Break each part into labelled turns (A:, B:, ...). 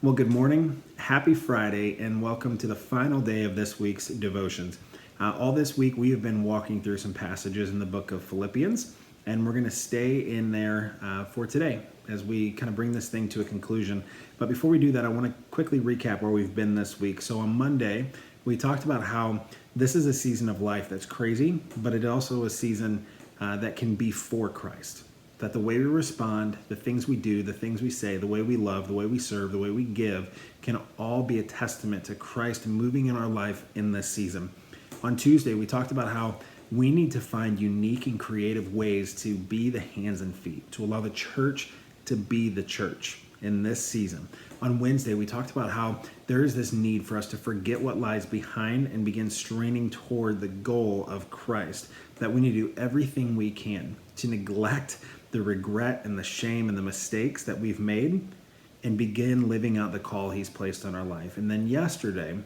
A: Well, good morning, happy Friday, and welcome to the final day of this week's devotions. All this week, we have been walking through some passages in the book of Philippians, and we're going to stay in there for today as we kind of bring this thing to a conclusion. But before we do that, I want to quickly recap where we've been this week. So on Monday, we talked about how this is a season of life that's crazy, but it also a season that can be for Christ. That the way we respond, the things we do, the things we say, the way we love, the way we serve, the way we give, can all be a testament to Christ moving in our life in this season. On Tuesday, we talked about how we need to find unique and creative ways to be the hands and feet, to allow the church to be the church in this season. On Wednesday, we talked about how there is this need for us to forget what lies behind and begin straining toward the goal of Christ, that we need to do everything we can to neglect the regret and the shame and the mistakes that we've made and begin living out the call he's placed on our life. And then yesterday,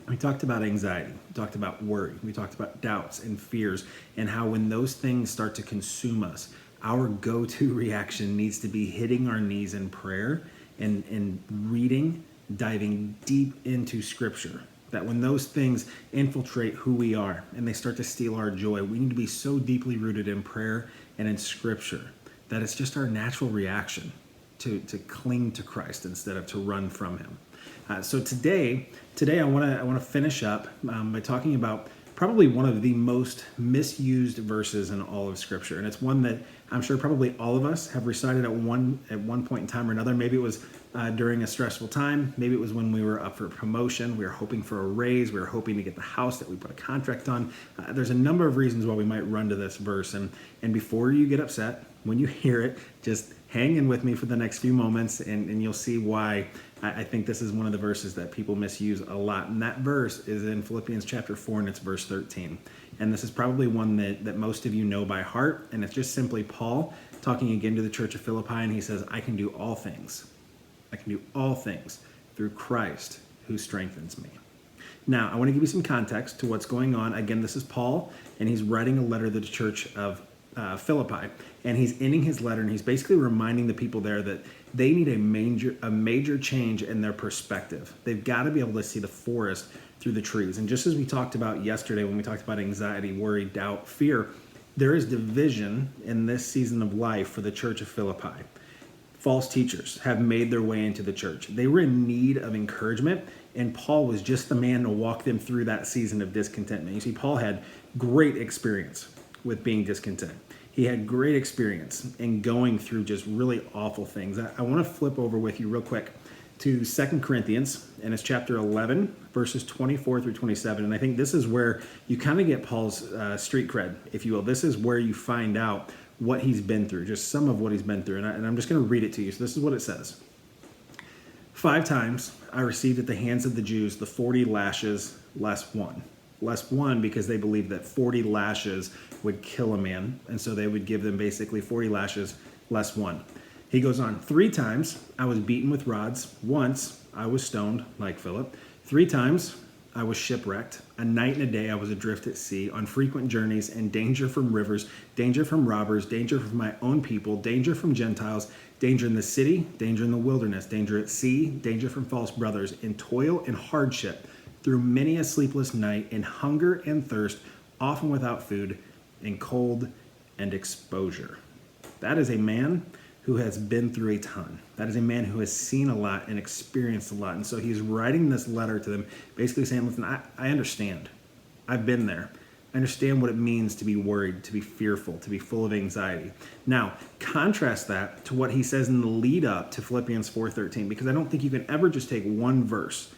A: we talked about anxiety, we talked about worry, we talked about doubts and fears, and how when those things start to consume us, our go-to reaction needs to be hitting our knees in prayer and reading, diving deep into Scripture. That when those things infiltrate who we are and they start to steal our joy, we need to be so deeply rooted in prayer and in Scripture that it's just our natural reaction to cling to Christ instead of to run from Him. So today I want to finish up by talking about probably one of the most misused verses in all of Scripture, and it's one that I'm sure probably all of us have recited at one point in time or another. Maybe it was during a stressful time. Maybe it was when we were up for promotion. We were hoping for a raise. We were hoping to get the house that we put a contract on. There's a number of reasons why we might run to this verse. And before you get upset, when you hear it, just hang in with me for the next few moments, and you'll see why I think this is one of the verses that people misuse a lot. And that verse is in Philippians chapter 4, and it's verse 13. And this is probably one that most of you know by heart. And it's just simply Paul talking again to the church of Philippi, and he says, I can do all things. I can do all things through Christ who strengthens me. Now, I want to give you some context to what's going on. Again, this is Paul, and he's writing a letter to the church of Philippi, and he's ending his letter, and he's basically reminding the people there that they need a major change in their perspective. They've got to be able to see the forest through the trees. And just as we talked about yesterday when we talked about anxiety, worry, doubt, fear, there is division in this season of life for the church of Philippi. False teachers have made their way into the church. They were in need of encouragement, and Paul was just the man to walk them through that season of discontentment. You see, Paul had great experience with being discontent. He had great experience in going through just really awful things. I want to flip over with you real quick to 2 Corinthians, and it's chapter 11, verses 24 through 27. And I think this is where you kind of get Paul's street cred, if you will. This is where you find out what he's been through, just some of what he's been through. And I'm just going to read it to you. So this is what it says. 5 times I received at the hands of the Jews the 40 lashes less one. Less one because they believed that 40 lashes would kill a man. And so they would give them basically 40 lashes less one. He goes on, 3 times I was beaten with rods. Once I was stoned, like Philip. 3 times I was shipwrecked. A night and a day I was adrift at sea, on frequent journeys, in danger from rivers, danger from robbers, danger from my own people, danger from Gentiles, danger in the city, danger in the wilderness, danger at sea, danger from false brothers, in toil and hardship, through many a sleepless night, in hunger and thirst, often without food, in cold and exposure. That is a man who has been through a ton. That is a man who has seen a lot and experienced a lot. And so he's writing this letter to them, basically saying, listen, I understand. I've been there. I understand what it means to be worried, to be fearful, to be full of anxiety. Now, contrast that to what he says in the lead up to Philippians 4:13, because I don't think you can ever just take one verse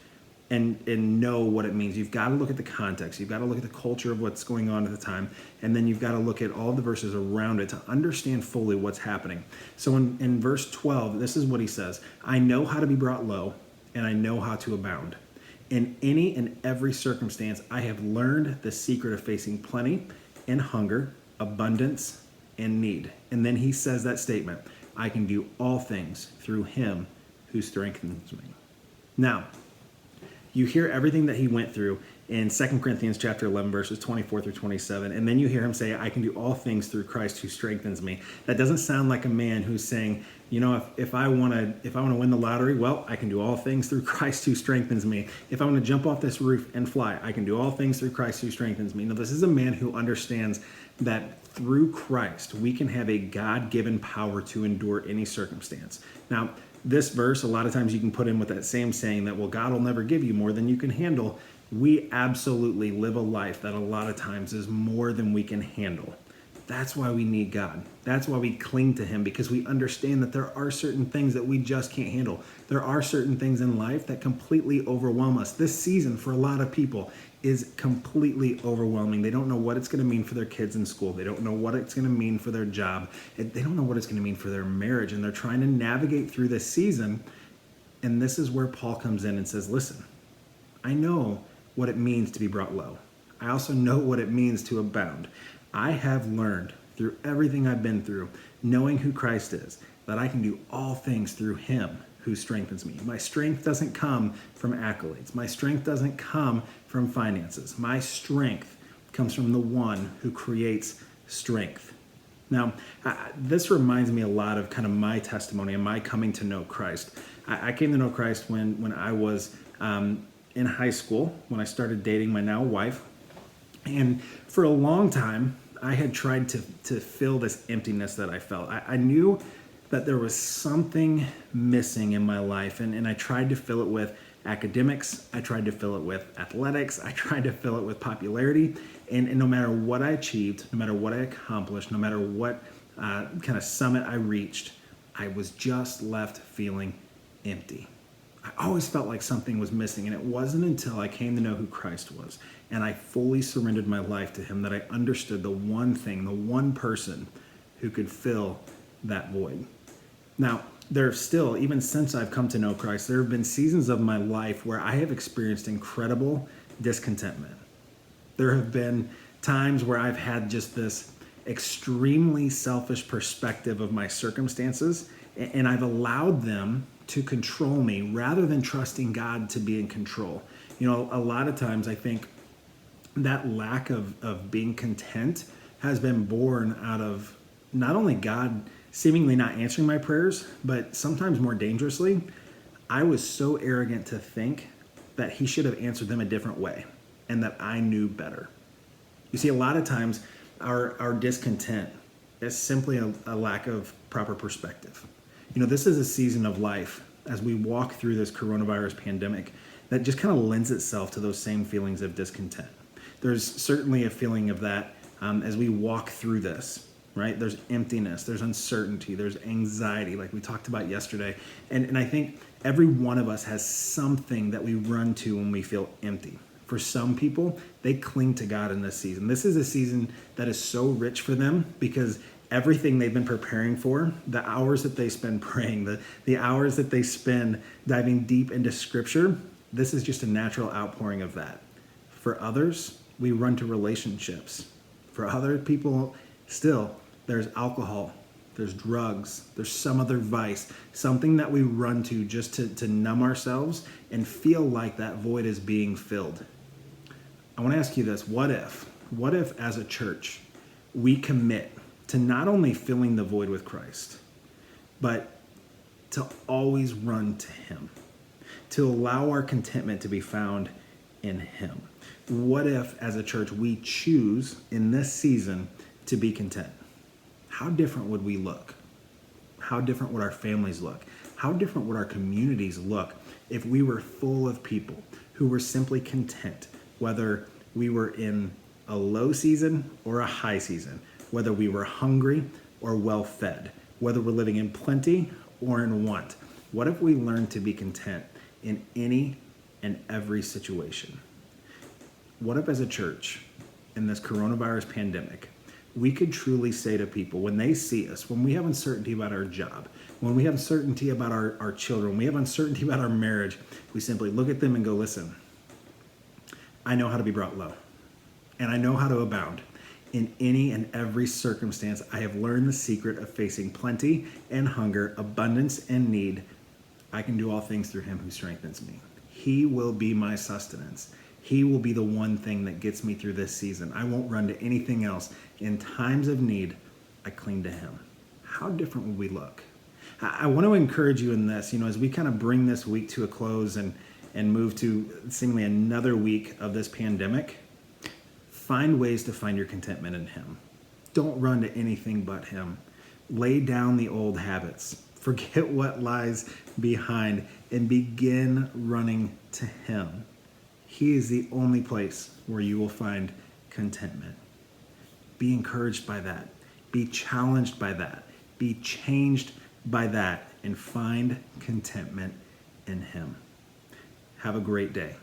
A: and know what it means. You've got to look at the context. You've got to look at the culture of what's going on at the time. And then you've got to look at all the verses around it to understand fully what's happening. So in verse 12, this is what he says. I know how to be brought low, and I know how to abound. In any and every circumstance, I have learned the secret of facing plenty and hunger, abundance and need. And then he says that statement, I can do all things through him who strengthens me. Now, you hear everything that he went through, in 2 Corinthians chapter 11, verses 24 through 27. And then you hear him say, I can do all things through Christ who strengthens me. That doesn't sound like a man who's saying, if I want to win the lottery, well, I can do all things through Christ who strengthens me. If I want to jump off this roof and fly, I can do all things through Christ who strengthens me. Now, this is a man who understands that through Christ, we can have a God-given power to endure any circumstance. Now, this verse, a lot of times you can put in with that same saying that, well, God will never give you more than you can handle. We absolutely live a life that a lot of times is more than we can handle. That's why we need God. That's why we cling to him, because we understand that there are certain things that we just can't handle. There are certain things in life that completely overwhelm us. This season, for a lot of people, is completely overwhelming. They don't know what it's going to mean for their kids in school. They don't know what it's going to mean for their job. They don't know what it's going to mean for their marriage. And they're trying to navigate through this season. And this is where Paul comes in and says, listen, I know what it means to be brought low. I also know what it means to abound. I have learned through everything I've been through, knowing who Christ is, that I can do all things through him who strengthens me. My strength doesn't come from accolades. My strength doesn't come from finances. My strength comes from the one who creates strength. Now, this reminds me a lot of kind of my testimony and my coming to know Christ. I came to know Christ when I was in high school, when I started dating my now wife. And for a long time, I had tried to fill this emptiness that I felt. I knew that there was something missing in my life, and I tried to fill it with academics. I tried to fill it with athletics. I tried to fill it with popularity. And no matter what I achieved, no matter what I accomplished, no matter what kind of summit I reached, I was just left feeling empty. I always felt like something was missing, and it wasn't until I came to know who Christ was and I fully surrendered my life to him that I understood the one thing, the one person who could fill that void. Now, there have still, even since I've come to know Christ, there have been seasons of my life where I have experienced incredible discontentment. There have been times where I've had just this extremely selfish perspective of my circumstances, and I've allowed them to control me rather than trusting God to be in control. A lot of times I think that lack of being content has been born out of not only God seemingly not answering my prayers, but sometimes more dangerously, I was so arrogant to think that he should have answered them a different way and that I knew better. You see, a lot of times our discontent is simply a lack of proper perspective. This is a season of life as we walk through this coronavirus pandemic that just kind of lends itself to those same feelings of discontent. There's certainly a feeling of that as we walk through this, right? There's emptiness, there's uncertainty, there's anxiety, like we talked about yesterday. And I think every one of us has something that we run to when we feel empty. For some people, they cling to God in this season. This is a season that is so rich for them because everything they've been preparing for, the hours that they spend praying, the hours that they spend diving deep into Scripture, this is just a natural outpouring of that. For others, we run to relationships. For other people, still, there's alcohol, there's drugs, there's some other vice, something that we run to just to numb ourselves and feel like that void is being filled. I want to ask you this. What if as a church, we commit to not only filling the void with Christ, but to always run to him, to allow our contentment to be found in him? What if as a church we choose in this season to be content? How different would we look? How different would our families look? How different would our communities look if we were full of people who were simply content, whether we were in a low season or a high season, whether we were hungry or well-fed, whether we're living in plenty or in want? What if we learned to be content in any and every situation? What if as a church in this coronavirus pandemic, we could truly say to people when they see us, when we have uncertainty about our job, when we have uncertainty about our children, when we have uncertainty about our marriage, we simply look at them and go, listen, I know how to be brought low, and I know how to abound. In any and every circumstance, I have learned the secret of facing plenty and hunger, abundance and need. I can do all things through him who strengthens me. He will be my sustenance. He will be the one thing that gets me through this season. I won't run to anything else. In times of need, I cling to him. How different would we look? I want to encourage you in this, as we kind of bring this week to a close and move to seemingly another week of this pandemic. Find ways to find your contentment in him. Don't run to anything but him. Lay down the old habits. Forget what lies behind and begin running to him. He is the only place where you will find contentment. Be encouraged by that. Be challenged by that. Be changed by that, and find contentment in him. Have a great day.